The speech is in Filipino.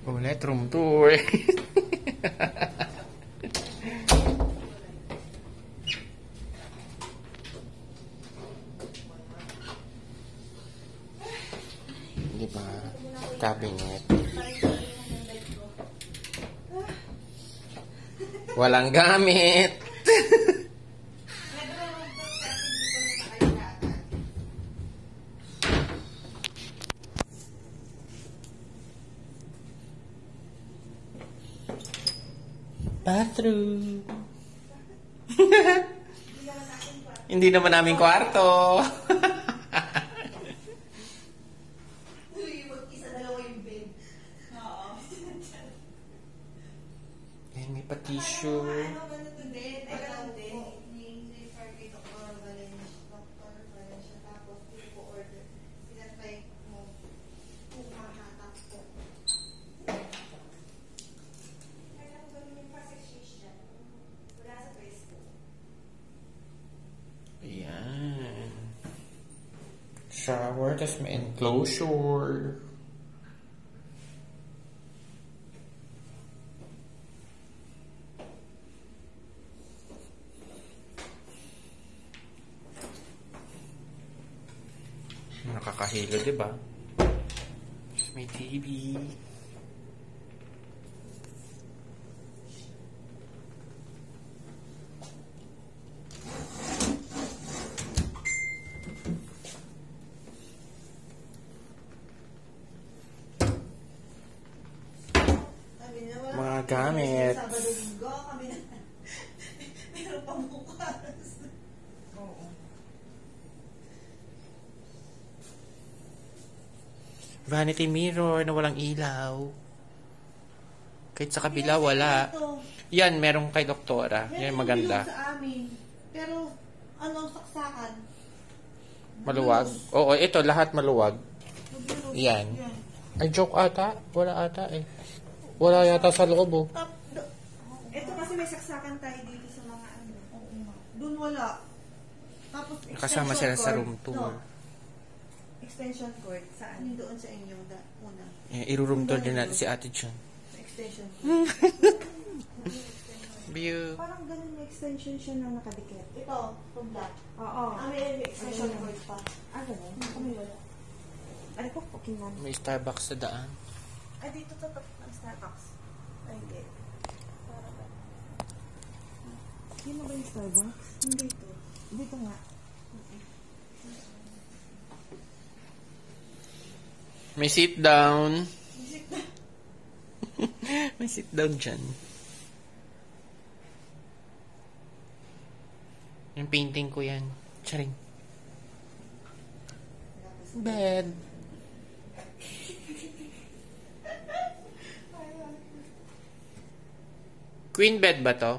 Ulit, room tour. Diba? Cabinet. Walang gamit. Bathroom. Hindi naman namin kwarto. Ayan, may pa-tissue. Ayan. Shower, tapos may enclosure. Nakakahilo, diba? May TV. Mga gamit. Meron pang bukas. Oo. Vanity mirror na walang ilaw. Kahit sa kabila, wala. Yan, merong kay doktora. Yan, maganda. Sa amin. Pero, ano, saksakan. Maluwag. Oo, ito, lahat maluwag. Yan. Ay, joke ata. Wala ata eh. Wala yata sa loob oh. Ito kasi may saksakan tayo dito sa mga ano. Oo nga. Doon wala. Tapos, Kasama sila sa room tour. No. Extension cord. Saan? Yung doon sa inyo. Una. Eh, i-room tour din natin si Ate John. Extension cord. View. Parang ganun may extension siya na nakadikit. Ito, itong black. Oo. May extension cord pa. Ganun? Kami wala. Ano ko, okay na. May Starbucks sa daan. Ay, dito to ang Starbucks. Ay, hindi. Parang ba? Yun na ba yung Starbucks? Hindi ito. Dito nga. May sit down. May sit down dyan. Yung painting ko yan. Charing. Bed. Queen bed ba to?